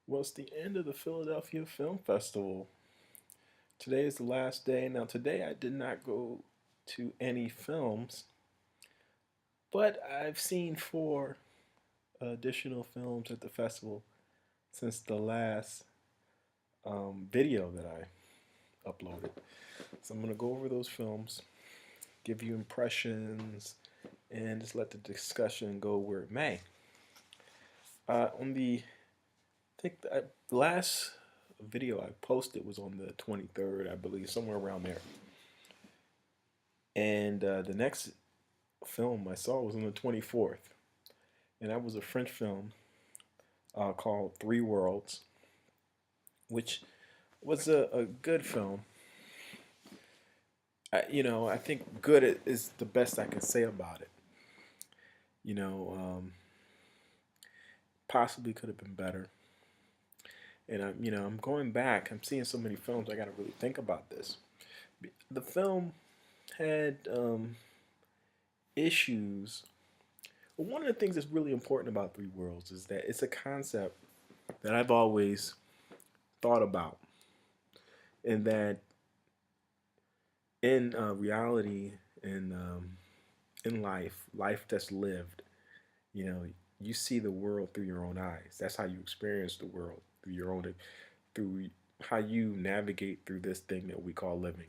Well, it's the end of the Philadelphia Film Festival. Today is the last day. Now, today I did not go to any films, but I've seen four additional films at the festival since the last video that I uploaded. So I'm going to go over those films, give you impressions, and just let the discussion go where it may. On the I think the last video I posted was on the 23rd, I believe, somewhere around there. And the next film I saw was on the 24th. And that was a French film called Three Worlds, which was a good film. I think good is the best I can say about it. You know, possibly could have been better. And I'm going back. I'm seeing so many films. I got to really think about this. The film had issues. One of the things that's really important about Three Worlds is that it's a concept that I've always thought about, and that in reality, in life that's lived, you know, you see the world through your own eyes. That's how you experience the world through your own, through how you navigate through this thing that we call living.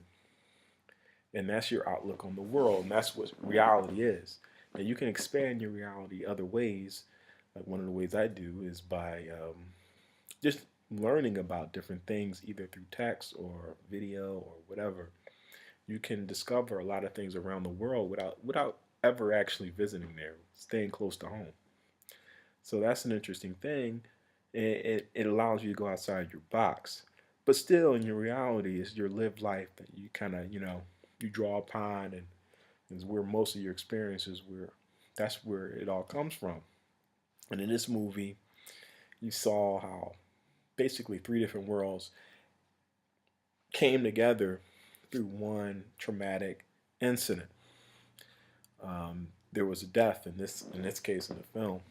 And that's your outlook on the world, and that's what reality is. And you can expand your reality other ways. Like one of the ways I do is by just learning about different things, either through text or video or whatever. You can discover a lot of things around the world without ever actually visiting there, staying close to home. So that's an interesting thing. It allows you to go outside your box, but still, in your reality, it's your lived life that you kind of you draw upon, and is where most of your experiences that's where it all comes from. And in this movie, you saw how basically three different worlds came together through one traumatic incident. There was a death in this case in the film.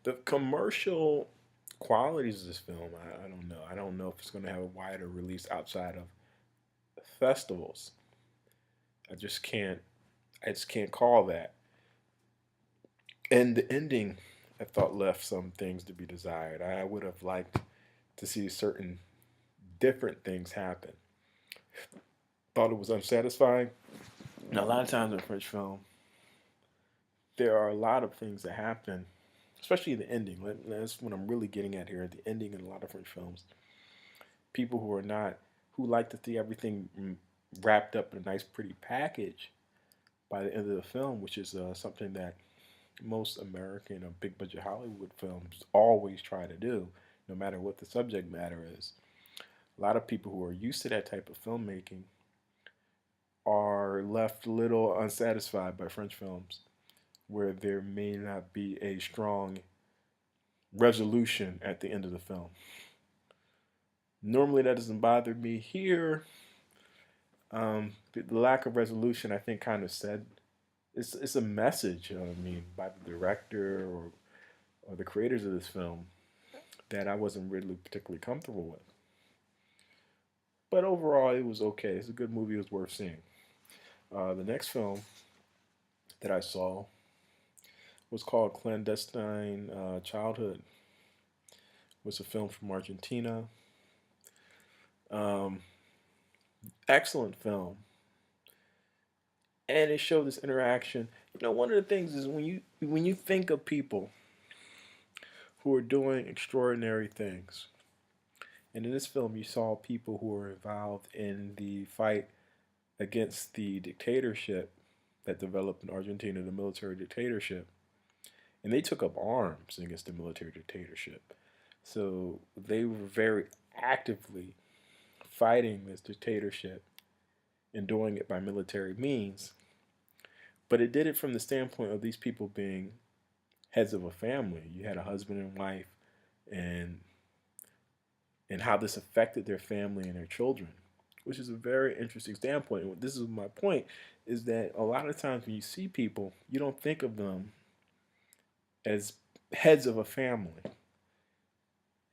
The commercial qualities of this film, I don't know. I don't know if it's going to have a wider release outside of festivals. I just can't call that. And the ending, I thought, left some things to be desired. I would have liked to see certain different things happen. Thought it was unsatisfying. Now, a lot of times in French film, there are a lot of things that happen, especially the ending. That's what I'm really getting at here. The ending in a lot of French films. People who like to see everything wrapped up in a nice, pretty package by the end of the film, which is something that most American or big budget Hollywood films always try to do, no matter what the subject matter is. A lot of people who are used to that type of filmmaking are left a little unsatisfied by French films, where there may not be a strong resolution at the end of the film. Normally, that doesn't bother me. Here, the lack of resolution, I think, kind of said it's a message. By the director or the creators of this film that I wasn't really particularly comfortable with. But overall, it was okay. It's a good movie. It was worth seeing. The next film that I saw was called Clandestine Childhood. It was a film from Argentina. Excellent film. And it showed this interaction. One of the things is when you think of people who are doing extraordinary things, and in this film you saw people who were involved in the fight against the dictatorship that developed in Argentina, the military dictatorship, and they took up arms against the military dictatorship. So they were very actively fighting this dictatorship and doing it by military means. But it did it from the standpoint of these people being heads of a family. You had a husband and wife, and how this affected their family and their children, which is a very interesting standpoint. This is my point, is that a lot of times when you see people, you don't think of them as heads of a family.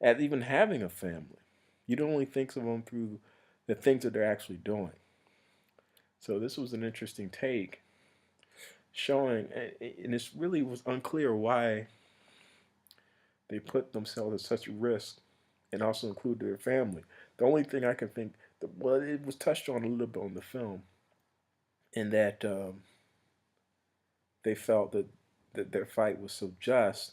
at even having a family. You don't only think of them through the things that they're actually doing. So this was an interesting take, showing, and it really was unclear why they put themselves at such risk and also include their family. The only thing I can think, well, it was touched on a little bit on the film, in that they felt that their fight was so just,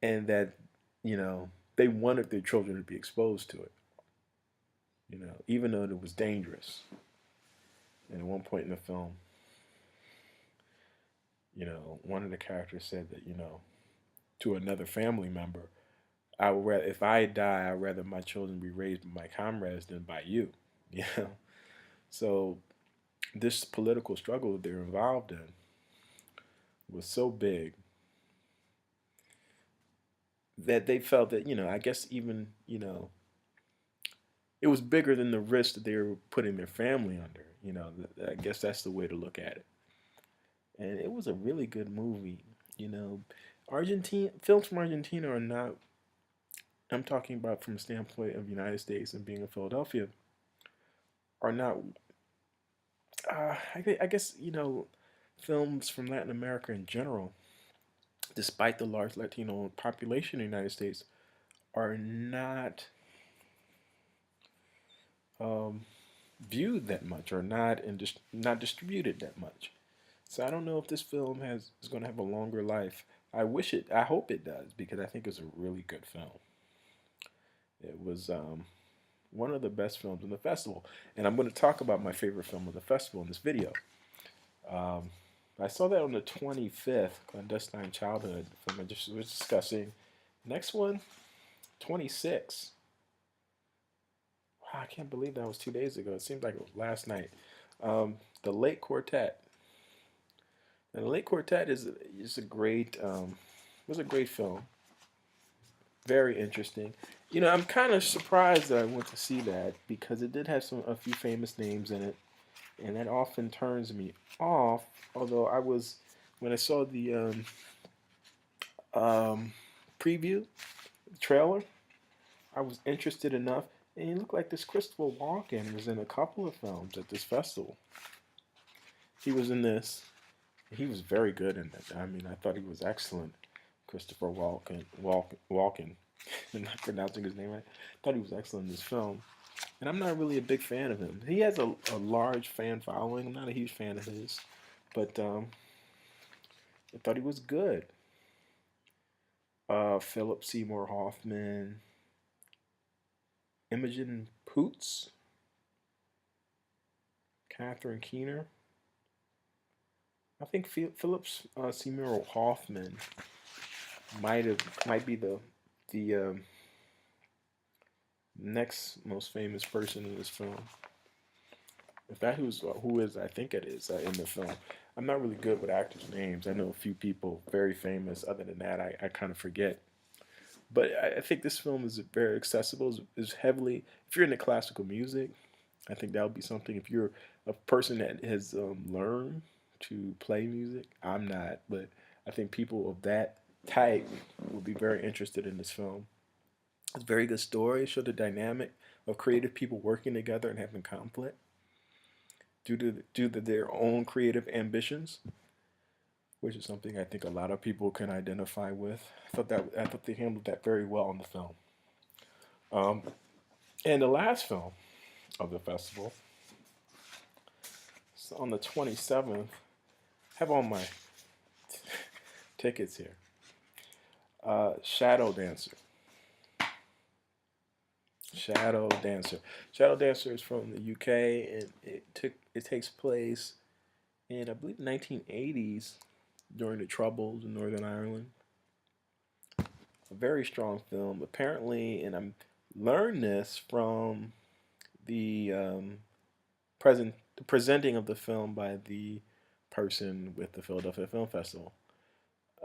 and that, you know, they wanted their children to be exposed to it, you know, even though it was dangerous. And at one point in the film, you know, one of the characters said that, you know, to another family member, I would rather, if I die, I'd rather my children be raised by my comrades than by you. You know, so this political struggle that they're involved in was so big that they felt that, you know, I guess even, you know, it was bigger than the risk that they were putting their family under. You know, I guess that's the way to look at it. And it was a really good movie. You know, Argentine films from Argentina are not. I'm talking about from a standpoint of the United States and being in Philadelphia, are not. I guess, you know, films from Latin America in general, despite the large Latino population in the United States, are not um, viewed that much, or not and just not distributed that much. So I don't know if this film is going to have a longer life. I wish it. I hope it does, because I think it's a really good film. It was one of the best films in the festival, and I'm going to talk about my favorite film of the festival in this video. Um, I saw that on the 25th, Clandestine Childhood, film I just was discussing. Next one, 26. Wow, I can't believe that was 2 days ago. It seems like it was last night. The Late Quartet. And the Late Quartet is a great was a great film. Very interesting. You know, I'm kind of surprised that I went to see that, because it did have a few famous names in it, and that often turns me off. Although when I saw the um, preview trailer, I was interested enough, and it looked like this Christopher Walken was in a couple of films at this festival. He was in this. He was very good in it. I mean, I thought he was excellent. Christopher Walken. I'm not pronouncing his name right. I thought he was excellent in this film. And I'm not really a big fan of him. He has a large fan following. I'm not a huge fan of his. But I thought he was good. Philip Seymour Hoffman. Imogen Poots. Catherine Keener. I think Philip Seymour Hoffman might be the next most famous person in this film. If that who is, I think it is in the film. I'm not really good with actors' names. I know a few people very famous. Other than that, I kind of forget. But I think this film is very accessible. Is heavily, if you're into classical music, I think that would be something. If you're a person that has learned to play music, I'm not, but I think people of that type will be very interested in this film. It's a very good story. It showed the dynamic of creative people working together and having conflict due to their own creative ambitions, which is something I think a lot of people can identify with. I thought they handled that very well in the film. Um, and the last film of the festival, so on the 27th, I have all my tickets here. Shadow Dancer. Shadow Dancer. Shadow Dancer is from the UK, and it takes place in, I believe, 1980s, during the Troubles in Northern Ireland. A very strong film, apparently, and I'm learned this from the the presenting of the film by the person with the Philadelphia Film Festival.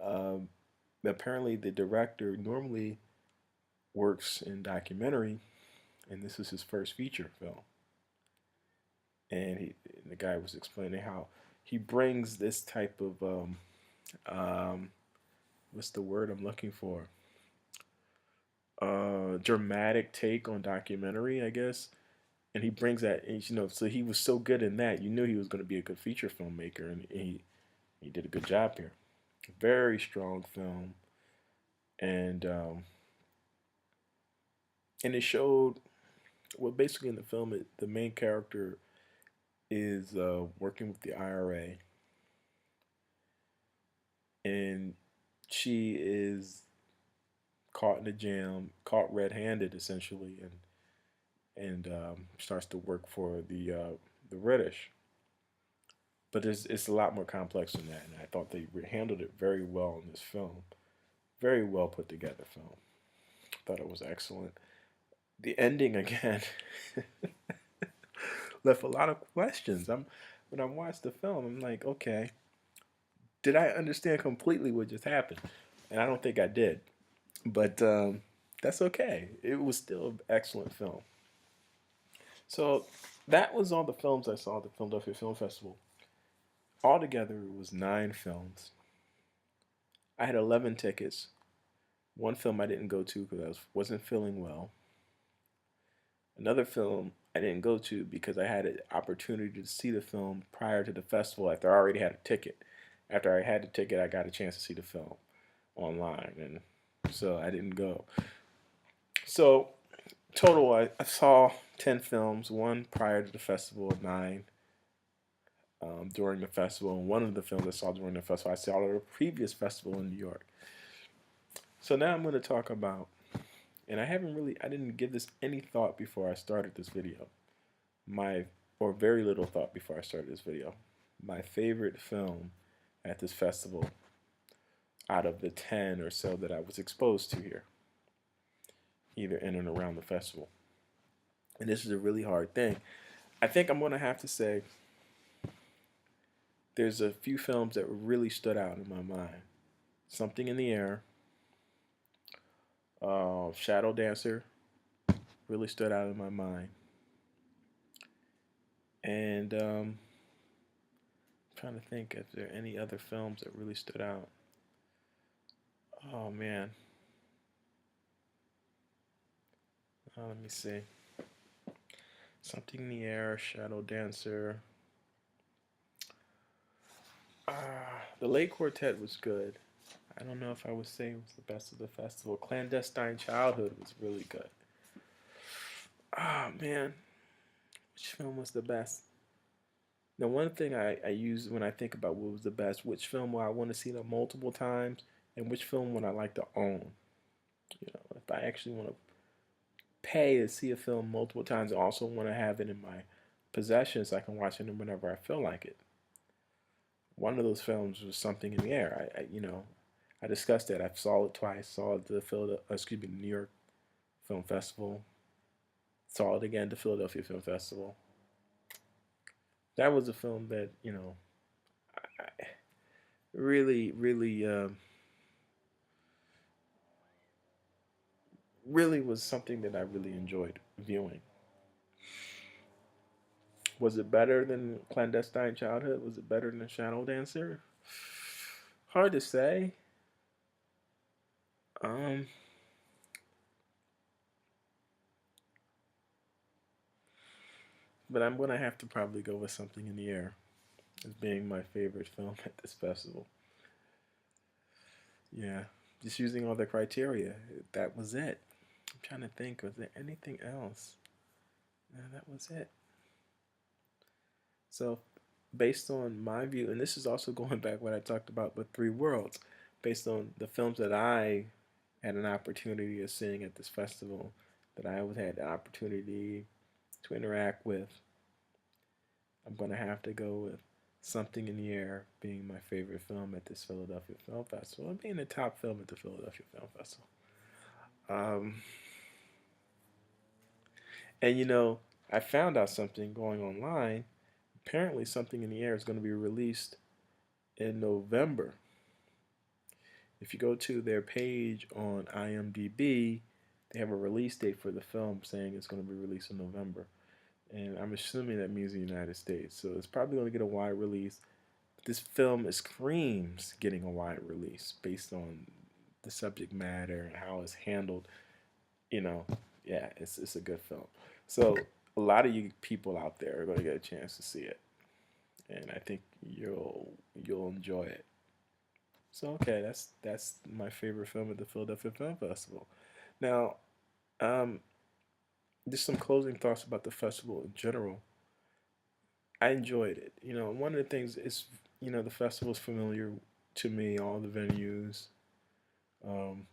Um, Apparently, the director normally works in documentary, and this is his first feature film. And the guy was explaining how he brings this type of um, what's the word I'm looking for? dramatic take on documentary, I guess. And he brings that, you know, so he was so good in that, you knew he was going to be a good feature filmmaker, and he did a good job here. Very strong film, and and it showed, well, basically in the film, the main character is working with the IRA, and she is caught in a jam, caught red-handed essentially, and starts to work for the British. But it's a lot more complex than that, and I thought they handled it very well in this film. Very well put together film. I thought it was excellent. The ending again left a lot of questions. When I watched the film, I'm like, okay, did I understand completely what just happened? And I don't think I did, but that's okay. It was still an excellent film. So that was all the films I saw at the Philadelphia Film Festival. Altogether, it was 9 films. I had 11 tickets. One film I didn't go to because I wasn't feeling well. Another film I didn't go to because I had an opportunity to see the film prior to the festival after I already had a ticket. After I had the ticket, I got a chance to see the film online, and so I didn't go. So total, I saw 10 films, one prior to the festival, 9 during the festival, and one of the films I saw during the festival, I saw at a previous festival in New York. So now I'm going to talk about, and I didn't give this any thought before I started this video, or very little thought before I started this video, my favorite film at this festival out of the 10 or so that I was exposed to here, either in and around the festival. And this is a really hard thing. I think I'm going to have to say there's a few films that really stood out in my mind. Something in the Air, Shadow Dancer really stood out in my mind. And I'm trying to think if there are any other films that really stood out. Oh man. Let me see. Something in the Air, Shadow Dancer. The Late Quartet was good. I don't know if I would say it was the best of the festival. Clandestine Childhood was really good. Oh man, which film was the best? Now, one thing I use when I think about what was the best, which film will I want to see them multiple times, and which film would I like to own? You know, if I actually want to pay to see a film multiple times, I also want to have it in my possession so I can watch it whenever I feel like it. One of those films was Something in the Air. I discussed that. I saw it twice. Saw it at the New York Film Festival. Saw it again at the Philadelphia Film Festival. That was a film that I really, really, really was something that I really enjoyed viewing. Was it better than Clandestine Childhood? Was it better than Shadow Dancer? Hard to say. Um, but I'm gonna have to probably go with Something in the Air as being my favorite film at this festival. Yeah, just using all the criteria. That was it. I'm trying to think. Was there anything else? No, that was it. So, based on my view, and this is also going back what I talked about with Three Worlds, based on the films that I had an opportunity of seeing at this festival, that I had the opportunity to interact with, I'm going to have to go with Something in the Air being my favorite film at this Philadelphia Film Festival, and being the top film at the Philadelphia Film Festival. Um, and I found out something going online. Apparently, Something in the Air is going to be released in November. If you go to their page on IMDb, they have a release date for the film saying it's going to be released in November. And I'm assuming that means the United States. So it's probably going to get a wide release. This film screams getting a wide release based on the subject matter and how it's handled. you know, yeah, it's a good film. So a lot of you people out there are going to get a chance to see it, and I think you'll enjoy it. So okay, that's my favorite film at the Philadelphia Film Festival. Now, um, just some closing thoughts about the festival in general. I enjoyed it. You know, one of the things is, the festival's familiar to me, all the venues.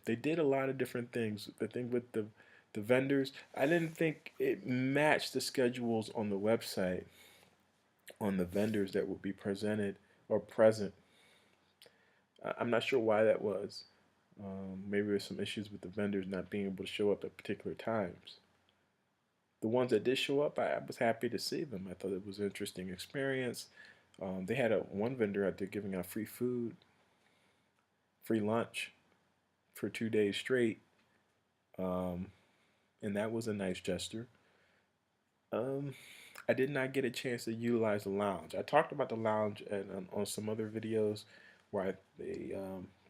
They did a lot of different things. The thing with the vendors, I didn't think it matched the schedules on the website on the vendors that would be presented or present. I'm not sure why that was. Maybe there's some issues with the vendors not being able to show up at particular times. The ones that did show up, I was happy to see them. I thought it was an interesting experience. They had one vendor out there giving out free food, free lunch for 2 days straight, um, and that was a nice gesture. Um, I did not get a chance to utilize the lounge. I talked about the lounge on some other videos where they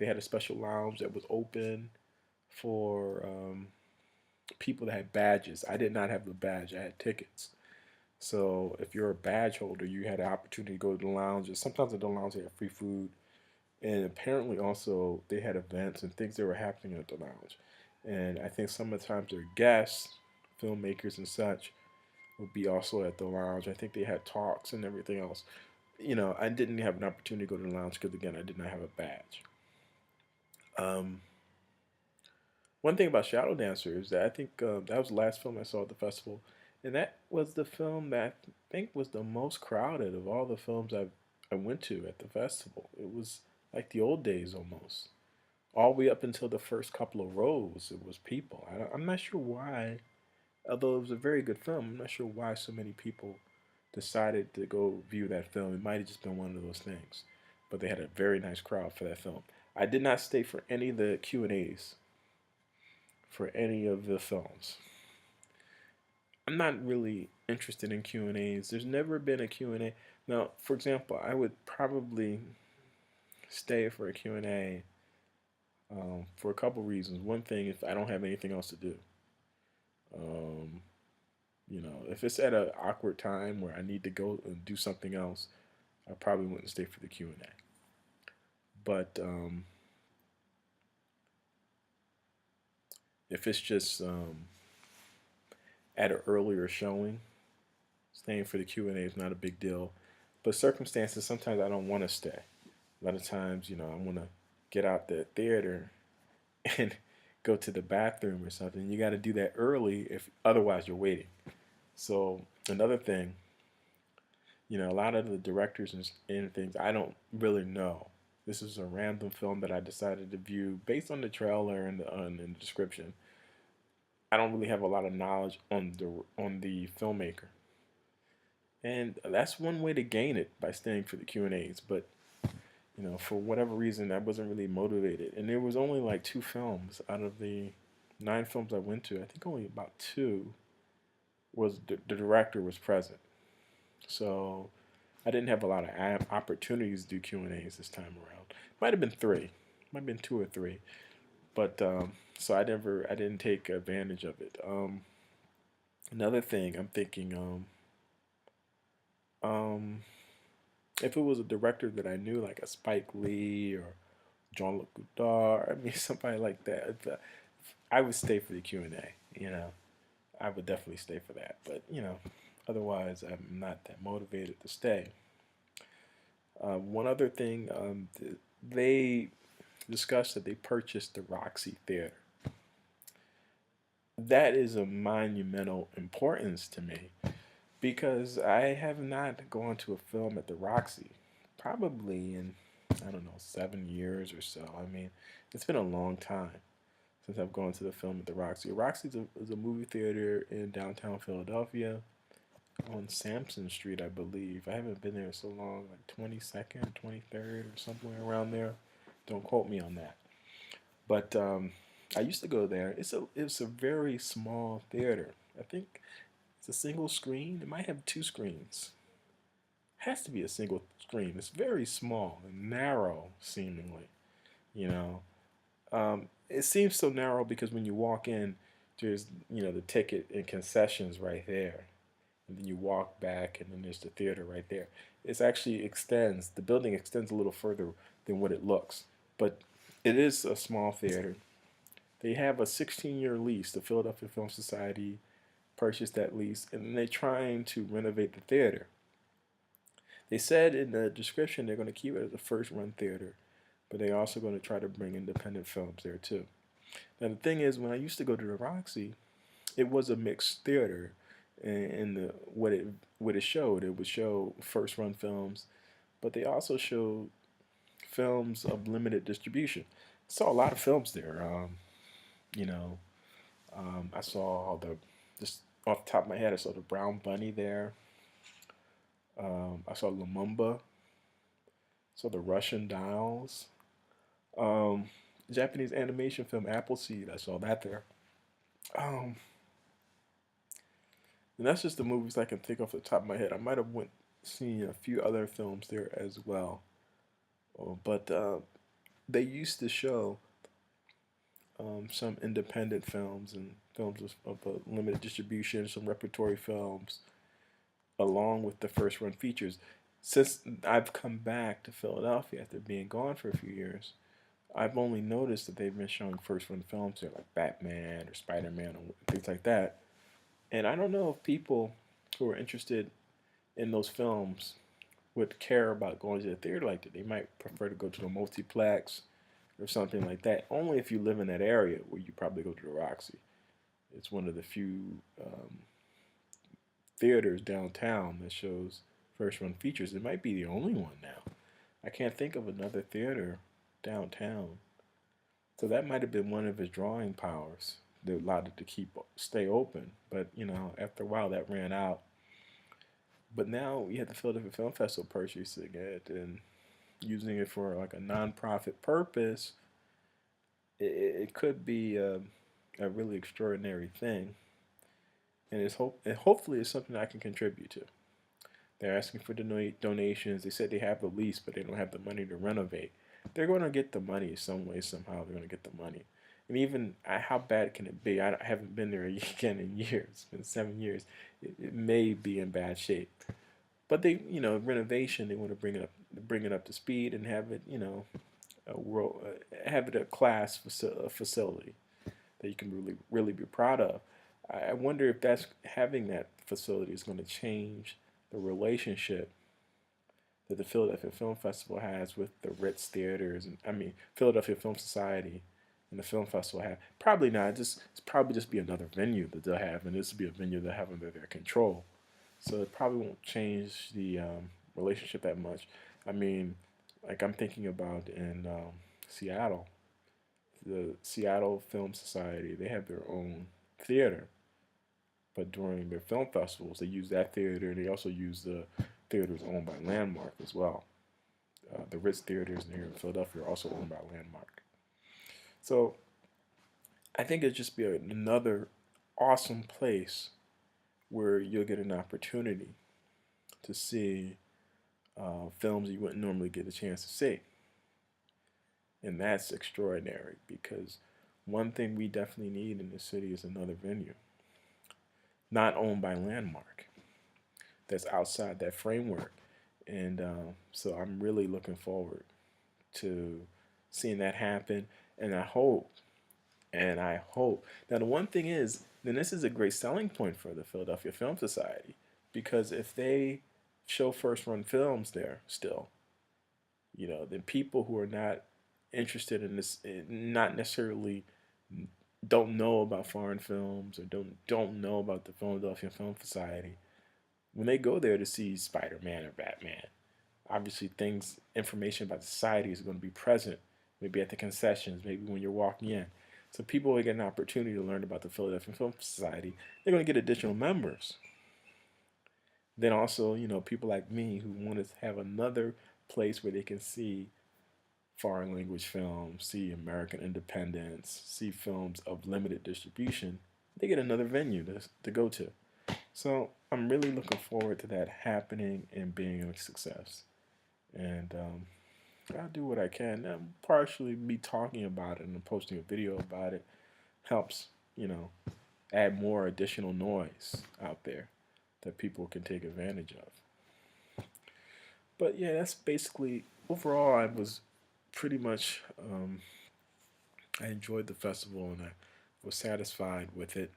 had a special lounge that was open for people that had badges. I did not have the badge. I had tickets. So if you're a badge holder, you had an opportunity to go to the lounge. And sometimes at the lounge they had free food, and apparently also they had events and things that were happening at the lounge. And I think some of the times their guests, filmmakers and such, would be also at the lounge. I think they had talks and everything else. I didn't have an opportunity to go to the lounge because again I did not have a badge. Um, One thing about Shadow Dancer is that I think that was the last film I saw at the festival, and that was the film that I think was the most crowded of all the films I went to at the festival. It was like the old days almost. All the way up until the first couple of rows, it was people. I'm not sure why, although it was a very good film. I'm not sure why so many people decided to go view that film. It might have just been one of those things, but they had a very nice crowd for that film. I did not stay for any of the Q&As for any of the films. I'm not really interested in Q&As. There's never been a Q&A. Now, for example, I would probably stay for a Q&A for a couple reasons. One thing, if I don't have anything else to do. Um, if it's at an awkward time where I need to go and do something else, I probably wouldn't stay for the Q&A. But if it's just at an earlier showing, staying for the Q&A is not a big deal. But circumstances, sometimes I don't want to stay. A lot of times, I want to get out the theater and go to the bathroom or something. You got to do that early, if otherwise you're waiting. So another thing, a lot of the directors and things I don't really know. This is a random film that I decided to view based on the trailer and the description. I don't really have a lot of knowledge on the filmmaker, and that's one way to gain it by staying for the Q&As. But for whatever reason, I wasn't really motivated, and there was only like 2 films out of the 9 films I went to. I think only about 2 was the director was present, so I didn't have a lot of opportunities to do Q&As this time around. Might have been 3, might have been 2 or 3, but so I didn't take advantage of it. Another thing I'm thinking, um, if it was a director that I knew, like a Spike Lee or Jean-Luc Godard, I mean somebody like that, I would stay for the Q&A. I would definitely stay for that. But otherwise, I'm not that motivated to stay. One other thing, they discussed that they purchased the Roxy Theater. That is of monumental importance to me because I have not gone to a film at the Roxy probably in, I don't know, 7 years or so. I mean, it's been a long time since I've gone to the film at the Roxy. Roxy is a movie theater in downtown Philadelphia on Sampson Street, I believe. I haven't been there so long, like 22nd, 23rd, or somewhere around there. Don't quote me on that. But I used to go there. It's a very small theater. I think it's a single screen. It might have 2 screens. It has to be a single screen. It's very small and narrow, seemingly. You know, it seems so narrow because when you walk in There's, the ticket and concessions right there. And then you walk back, and then there's the theater right there. It's actually extends, the building extends a little further than what it looks. But it is a small theater. They have a 16-year lease. The Philadelphia Film Society purchased that lease, and they're trying to renovate the theater. They said in the description they're going to keep it as a first run theater, but they're also going to try to bring independent films there too. Now the thing is, when I used to go to the Roxy, it was a mixed theater, and what it showed, it would show first run films, but they also showed films of limited distribution. I saw a lot of films there. You know, I saw just off the top of my head, I saw the Brown Bunny there. I saw Lumumba. Saw the Russian Dolls. Um, Japanese animation film Appleseed. I saw that there. Um, and that's just the movies I can think off the top of my head. I might have went seen a few other films there as well. But they used to show some independent films and films of a limited distribution, some repertory films, along with the first run features. Since I've come back to Philadelphia after being gone for a few years, I've only noticed that they've been showing first run films there, like Batman or Spider Man or things like that. And I don't know if people who are interested in those films would care about going to the theater like that. They might prefer to go to the multiplex or something like that. Only if you live in that area where you probably go to the Roxy. It's one of the few theaters downtown that shows first run features. It might be the only one now. I can't think of another theater downtown. So that might have been one of his drawing powers that allowed it to stay open. But after a while that ran out. But now we have the Philadelphia Film Festival purchasing it and using it for like a nonprofit purpose. It could be a really extraordinary thing, and hopefully it's something I can contribute to. They're asking for donations. They said they have the lease, but they don't have the money to renovate. They're going to get the money some way, somehow. They're going to get the money. And even how bad can it be? I haven't been there again in years. It's been 7 years. It may be in bad shape. But they, renovation. They want to bring it up to speed and have it, have it a class facility that you can really be proud of. I wonder if having that facility is going to change the relationship that the Philadelphia Film Festival has with the Ritz theaters, and Philadelphia Film Society and the film festival have. Probably not. It's probably just be another venue that they'll have, and this will be a venue they'll have under their control. So it probably won't change the relationship that much. Like I'm thinking about in Seattle, the Seattle Film Society, they have their own theater. But during their film festivals, they use that theater, and they also use the theaters owned by Landmark as well. The Ritz theaters here in Philadelphia are also owned by Landmark. So I think it'd just be another awesome place where you'll get an opportunity to see films you wouldn't normally get a chance to see. And that's extraordinary because one thing we definitely need in the city is another venue, not owned by Landmark, that's outside that framework. And so I'm really looking forward to seeing that happen. And I hope. Now, the one thing is, then this is a great selling point for the Philadelphia Film Society, because if they show first run films there still, then people who are not interested in this, not necessarily don't know about foreign films or don't know about the Philadelphia Film Society, when they go there to see Spider-Man or Batman, obviously information about the society is going to be present, maybe at the concessions, maybe when you're walking in. So people will get an opportunity to learn about the Philadelphia Film Society. They're going to get additional members. Then also, people like me who want to have another place where they can see foreign language films, see American independence, see films of limited distribution, they get another venue to go to. So I'm really looking forward to that happening and being a success. And I'll do what I can. Partially me talking about it and posting a video about it helps, add more additional noise out there that people can take advantage of. But yeah, that's basically overall. I was pretty much I enjoyed the festival and I was satisfied with it.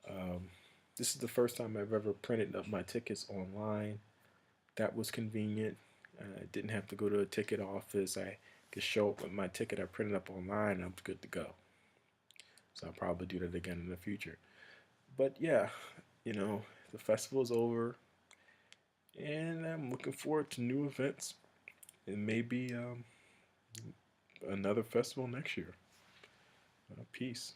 Um, this is the first time I've ever printed up my tickets online. That was convenient. I didn't have to go to a ticket office. I could show up with my ticket I printed up online and I'm good to go. So I'll probably do that again in the future. But yeah, you know, the festival's over and I'm looking forward to new events and maybe another festival next year. Peace.